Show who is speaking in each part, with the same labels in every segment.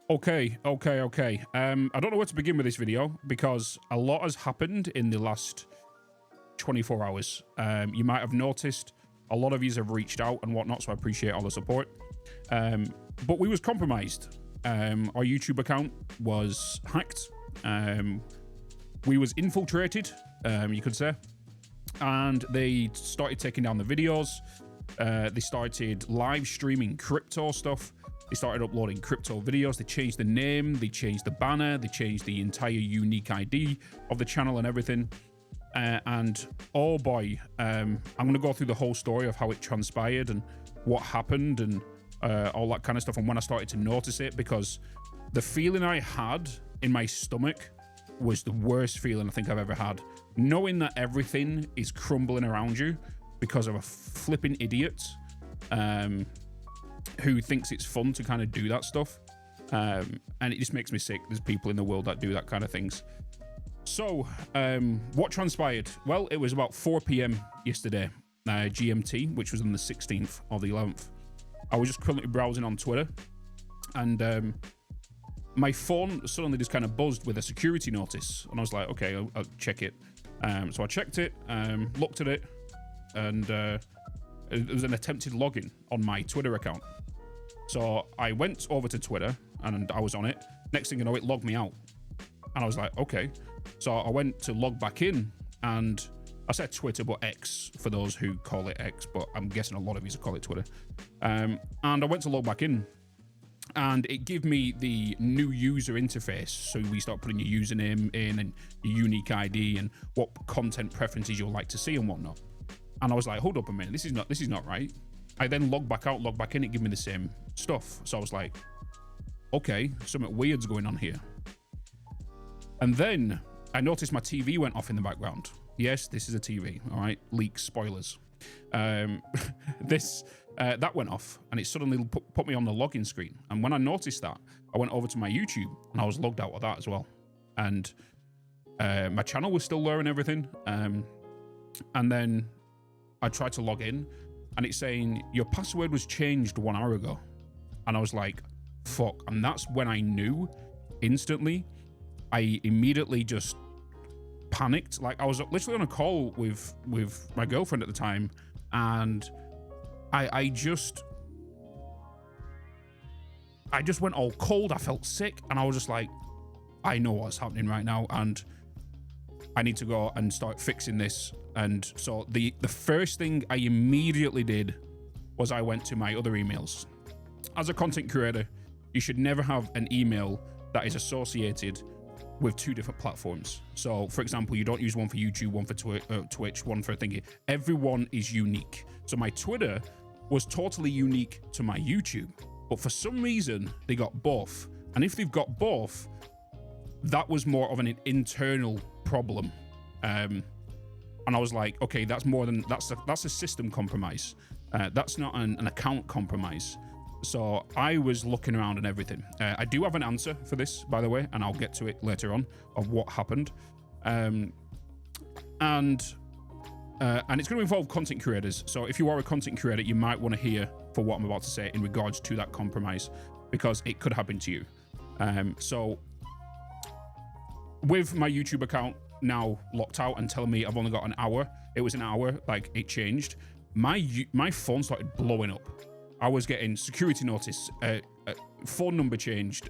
Speaker 1: Okay. I don't know where to begin with this video because a lot has happened in the last 24 hours. You might have noticed a lot of you have reached out and whatnot, so I appreciate all the support. But we was compromised. Our YouTube account was hacked. We was infiltrated, you could say. And they started taking down the videos. They started live streaming crypto stuff. They started uploading crypto videos. They changed the name, they changed the banner, they changed the entire unique ID of the channel and everything. And oh boy, I'm going to go through the whole story of how it transpired and what happened and all that kind of stuff. And when I started to notice it, because the feeling I had in my stomach was the worst feeling I think I've ever had. Knowing that everything is crumbling around you because of a flipping idiot who thinks it's fun to kind of do that stuff. And it just makes me sick. There's people in the world that do that kind of things. So what transpired? Well, it was about 4 p.m. yesterday, GMT, which was on the 16th of the 11th. I was just currently browsing on Twitter, and my phone suddenly just kind of buzzed with a security notice. And I was like, okay, I'll check it. So I checked it, looked at it, and it was an attempted login on my Twitter account. So I went over to Twitter and I was on it. Next thing you know, it logged me out. And I was like, okay. So I went to log back in, and I said Twitter, but X for those who call it X, but I'm guessing a lot of you call it Twitter. And I went to log back in, and it gave me the new user interface. So we start putting your username in and your unique ID and what content preferences you'll like to see and whatnot. And I was like, hold up a minute, this is not right. I then log back out, log back in, it gave me the same stuff. So I was like, okay, something weird's going on here. And then I noticed my TV went off in the background. Yes, this is a TV, all right? Leaks, spoilers. That went off, and it suddenly put me on the login screen. And when I noticed that, I went over to my YouTube, and I was logged out of that as well. And my channel was still there and everything. And then I tried to log in, and it's saying, your password was changed 1 hour ago. And I was like, fuck. And that's when I knew instantly. I immediately just panicked. Like, I was literally on a call with my girlfriend at the time, and I just went all cold. I felt sick, and I was just like, I know what's happening right now, and I need to go and start fixing this. And so the first thing I immediately did was I went to my other emails. As a content creator, you should never have an email that is associated with two different platforms. So for example, you don't use one for YouTube, one for Twitch, one for thingy. Everyone is unique. So my Twitter was totally unique to my YouTube, but for some reason they got both. And if they've got both, that was more of an internal problem. And I was like, okay, that's more than, that's a system compromise. That's not an account compromise. So I was looking around and everything. I do have an answer for this, by the way, and I'll get to it later on of what happened. And it's going to involve content creators. So if you are a content creator, you might want to hear for what I'm about to say in regards to that compromise, because it could happen to you. So with my YouTube account now locked out and telling me I've only got an hour, it was an hour, like it changed. My phone started blowing up. I was getting security notice, phone number changed,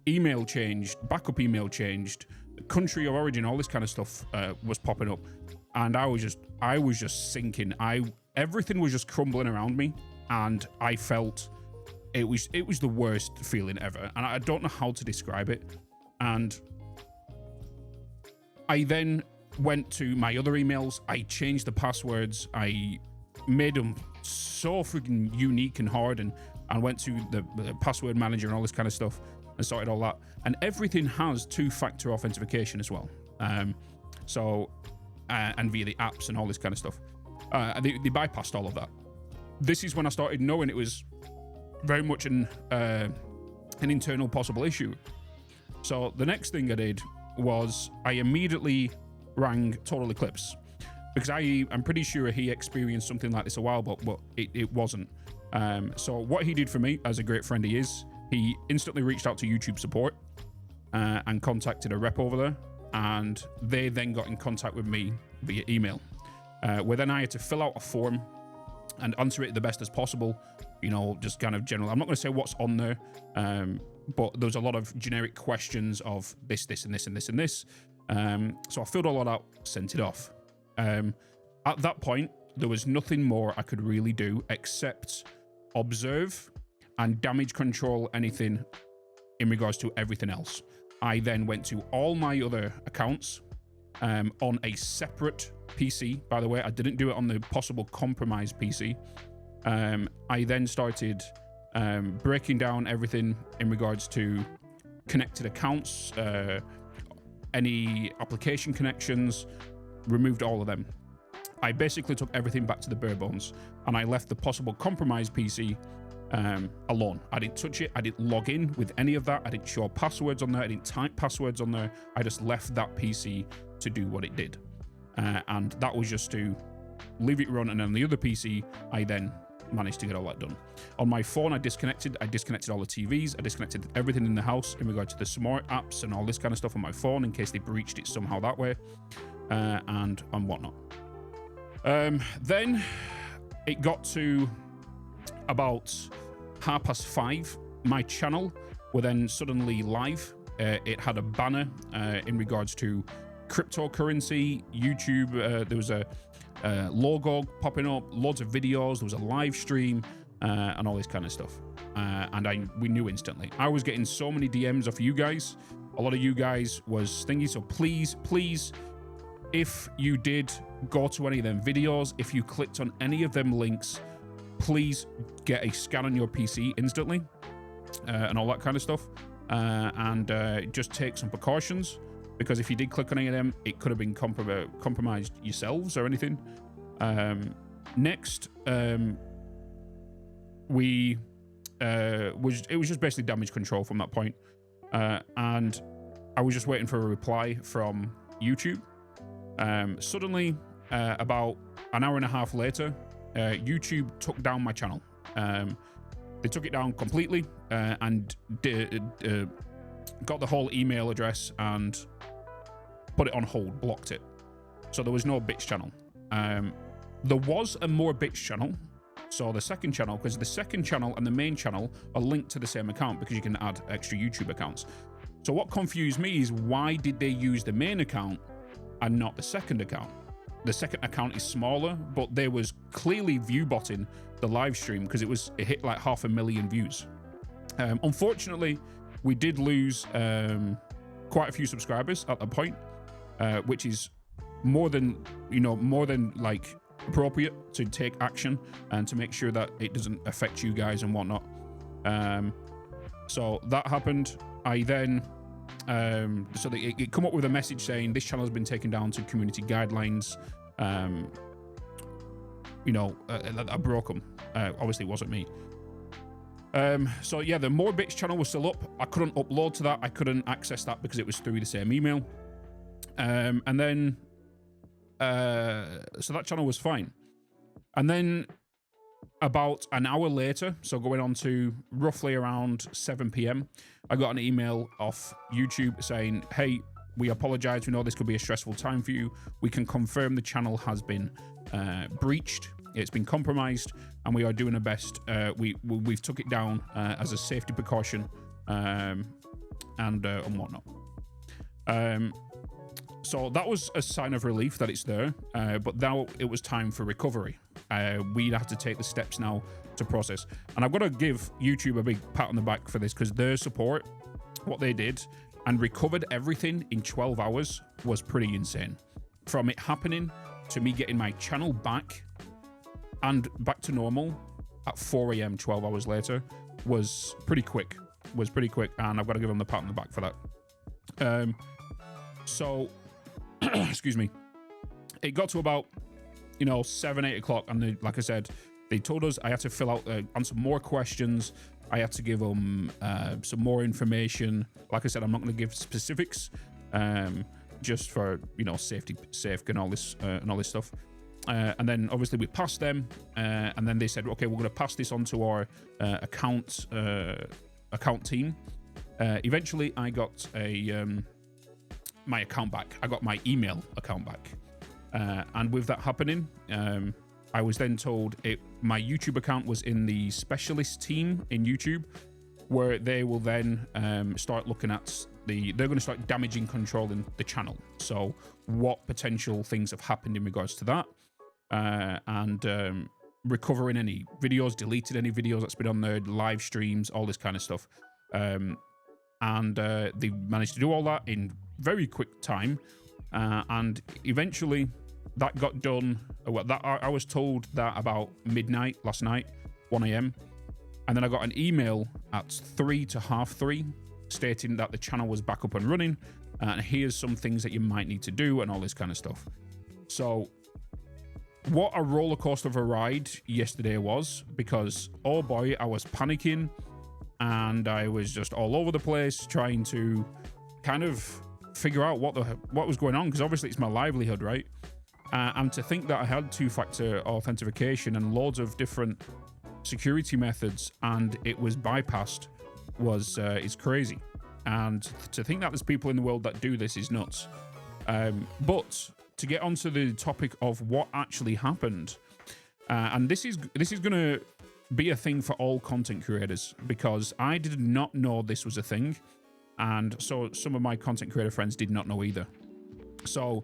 Speaker 1: email changed, backup email changed, country of origin, all this kind of stuff was popping up, and I was just sinking. Everything was just crumbling around me, and I felt it was the worst feeling ever, and I don't know how to describe it. And I then went to my other emails. I changed the passwords. I made them so freaking unique and hard, and I went to the password manager and all this kind of stuff and sorted all that. And everything has two-factor authentication as well. And via the apps and all this kind of stuff. They bypassed all of that. This is when I started knowing it was very much an internal possible issue. So the next thing I did was I immediately rang Total Eclipse, because I'm pretty sure he experienced something like this a while back, but it wasn't. So what he did for me, as a great friend he is, he instantly reached out to YouTube support and contacted a rep over there, and they then got in contact with me via email, where then I had to fill out a form and answer it the best as possible, you know, just kind of general. I'm not going to say what's on there, but there's a lot of generic questions of this, this, and this, and this, and this. So I filled all that out, sent it off. At that point, there was nothing more I could really do except observe and damage control anything in regards to everything else. I then went to all my other accounts on a separate PC. By the way, I didn't do it on the possible compromised PC. I then started breaking down everything in regards to connected accounts, any application connections, removed all of them. I basically took everything back to the bare bones, and I left the possible compromised PC alone. I didn't touch it. I didn't log in with any of that. I didn't show passwords on there. I didn't type passwords on there. I just left that PC to do what it did. And that was just to leave it run. And on the other PC, I then managed to get all that done. On my phone, I disconnected all the TVs. I disconnected everything in the house in regard to the smart apps and all this kind of stuff on my phone in case they breached it somehow that way, and whatnot. Then it got to about 5:30. My channel were then suddenly live. It had a banner in regards to cryptocurrency, YouTube. There was a logo popping up, loads of videos. There was a live stream and all this kind of stuff. And we knew instantly. I was getting so many DMs off you guys. A lot of you guys was thingy. So please, if you did go to any of them videos, if you clicked on any of them links, please get a scan on your PC instantly and all that kind of stuff. And just take some precautions, because if you did click on any of them, it could have been compromised yourselves or anything. Next, it was just basically damage control from that point. And I was just waiting for a reply from YouTube. Suddenly, about an hour and a half later, YouTube took down my channel. They took it down completely and got the whole email address and put it on hold, blocked it. So there was no Bitz channel. There was a more Bitz channel. So the second channel, because the second channel and the main channel are linked to the same account, because you can add extra YouTube accounts. So what confused me is, why did they use the main account and not the second account? The second account is smaller, but they was clearly view botting the live stream, because it hit like 500,000 views. Unfortunately, we did lose quite a few subscribers at that point, which is more than like appropriate to take action and to make sure that it doesn't affect you guys and whatnot. So that happened. I then so it come up with a message saying this channel has been taken down to community guidelines. I broke them. Obviously it wasn't me. So yeah, the more Bitz channel was still up. I couldn't upload to that. I couldn't access that because it was through the same email. And then so that channel was fine. And then about an hour later, so going on to roughly around 7 p.m, I got an email off YouTube saying, hey, we apologize. We know this could be a stressful time for you. We can confirm the channel has been breached. It's been compromised, and we are doing our best. We've took it down as a safety precaution and whatnot. So that was a sign of relief that it's there, but now it was time for recovery. We'd have to take the steps now to process. And I've got to give YouTube a big pat on the back for this, because their support, what they did, and recovered everything in 12 hours was pretty insane. From it happening to me getting my channel back and back to normal at 4 a.m. 12 hours later was pretty quick. And I've got to give them the pat on the back for that. So excuse me, it got to about 7, 8 o'clock, and they, like I said, they told us I had to fill out answer more questions. I had to give them some more information. Like I said, I'm not going to give specifics, just for safety and all this stuff. And then obviously we passed them, and then they said, okay, we're going to pass this on to our account account team. Eventually, I got my account back. I got my email account back. And with that happening, I was then told my YouTube account was in the specialist team in YouTube, where they will then start looking at they're going to start damaging controlling the channel. So what potential things have happened in regards to that, and recovering any videos, deleted any videos that's been on there, live streams, all this kind of stuff. And they managed to do all that in very quick time, and eventually that got done. Well, I was told that about midnight last night, 1 a.m. And then I got an email at 3 to half 3 stating that the channel was back up and running, and here's some things that you might need to do and all this kind of stuff. So what a roller coaster of a ride yesterday was, because oh boy, I was panicking and I was just all over the place trying to kind of figure out what was going on, because obviously it's my livelihood, right? And to think that I had two-factor authentication and loads of different security methods and it was bypassed is crazy. And to think that there's people in the world that do this is nuts. But to get onto the topic of what actually happened, and this is going to be a thing for all content creators, because I did not know this was a thing, and so some of my content creator friends did not know either. So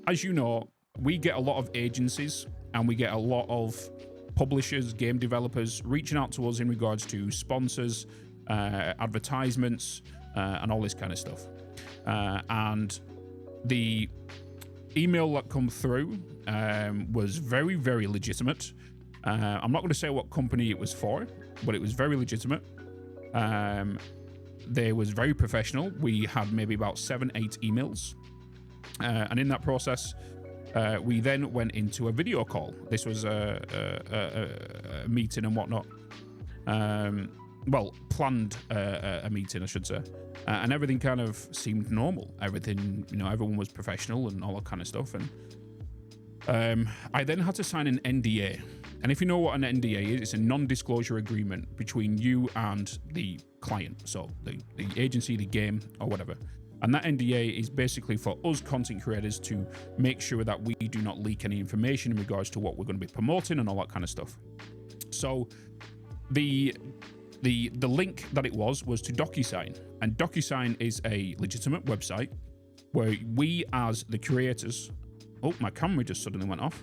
Speaker 1: as you know, we get a lot of agencies and we get a lot of publishers, game developers reaching out to us in regards to sponsors, advertisements, and all this kind of stuff. And the email that come through was very, very legitimate. I'm not going to say what company it was for, but it was very legitimate. They was very professional. We had maybe about 7-8 emails. And in that process, we then went into a video call. This was a meeting and whatnot. Well, planned a meeting, I should say. And everything kind of seemed normal. Everything, everyone was professional and all that kind of stuff. And I then had to sign an NDA. And if you know what an NDA is, it's a non-disclosure agreement between you and the client. So the agency, the game, or whatever. And that NDA is basically for us content creators to make sure that we do not leak any information in regards to what we're going to be promoting and all that kind of stuff. So the link that it was to DocuSign, and DocuSign is a legitimate website where we as the creators... Oh, my camera just suddenly went off.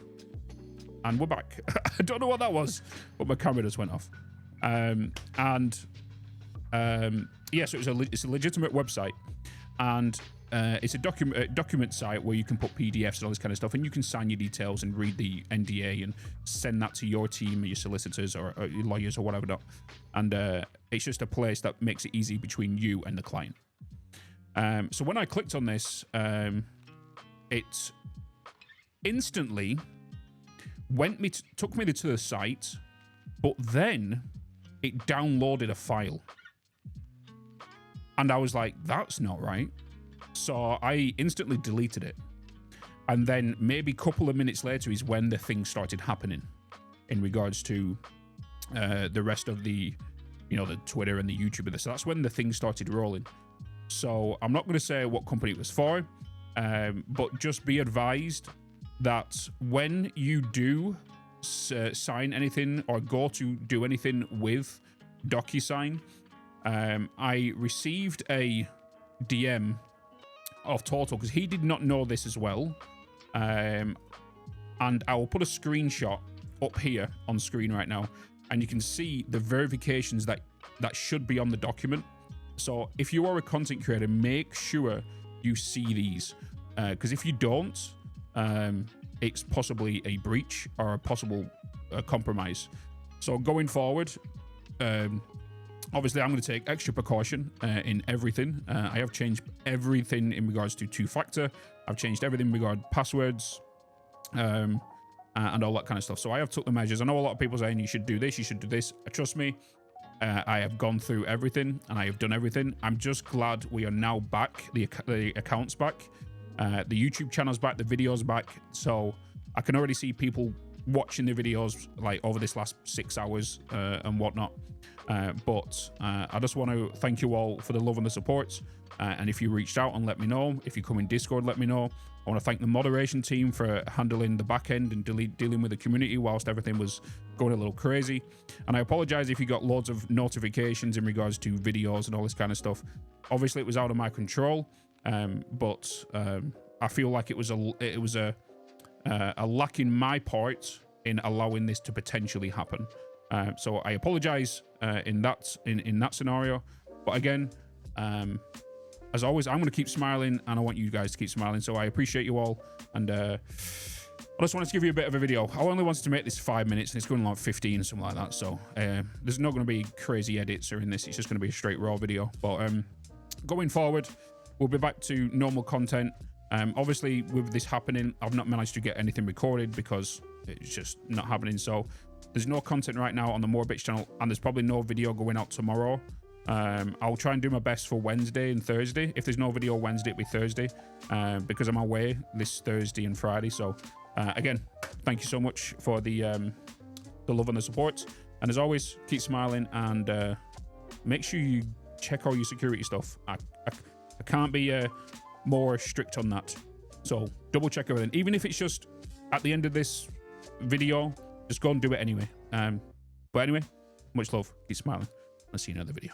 Speaker 1: And we're back. I don't know what that was, but my camera just went off. Yeah, so it's a legitimate website. And it's a document site where you can put PDFs and all this kind of stuff, and you can sign your details and read the NDA and send that to your team or your solicitors or your lawyers or whatever not. And it's just a place that makes it easy between you and the client. So when I clicked on this, it instantly took me to the site, but then it downloaded a file. And I was like, that's not right. So I instantly deleted it. And then maybe a couple of minutes later is when the thing started happening in regards to the rest of the, the Twitter and the YouTube and this. So that's when the thing started rolling. So I'm not going to say what company it was for, but just be advised that when you do sign anything or go to do anything with DocuSign, I received a DM of Total because he did not know this as well. And I will put a screenshot up here on screen right now, and you can see the verifications that should be on the document. So if you are a content creator, make sure you see these, because if you don't, it's possibly a breach or a possible compromise. So going forward, obviously I'm going to take extra precaution in everything. I have changed everything in regards to two-factor. I've changed everything in regard to passwords and all that kind of stuff. So I have took the measures. I know a lot of people saying you should do this, you should do this. Trust me, I have gone through everything and I have done everything. I'm just glad we are now back, the account's back. The YouTube channel's back, the video's back. So I can already see people watching the videos like over this last 6 hours and whatnot. But I just want to thank you all for the love and the support. And if you reached out and let me know, if you come in Discord, let me know. I want to thank the moderation team for handling the back end and dealing with the community whilst everything was going a little crazy. And I apologize if you got loads of notifications in regards to videos and all this kind of stuff. Obviously, it was out of my control, but I feel like it was a lack in my part in allowing this to potentially happen. So I apologize in that scenario. But again, as always, I'm going to keep smiling, and I want you guys to keep smiling. So I appreciate you all, and I just wanted to give you a bit of a video. I only wanted to make this 5 minutes, and it's going like 15 or something like that. So there's not going to be crazy edits or in this. It's just going to be a straight raw video. But going forward, we'll be back to normal content. Obviously, with this happening, I've not managed to get anything recorded because it's just not happening. So there's no content right now on the More Bitch channel, and there's probably no video going out tomorrow. I'll try and do my best for Wednesday and Thursday. If there's no video Wednesday, it'll be Thursday, because I'm away this Thursday and Friday. So again, thank you so much for the love and the support. And as always, keep smiling, and make sure you check all your security stuff. I can't be more strict on that. So double check everything, even if it's just at the end of this video. Just go and do it anyway. But anyway, much love. Keep smiling. I'll see you in another video.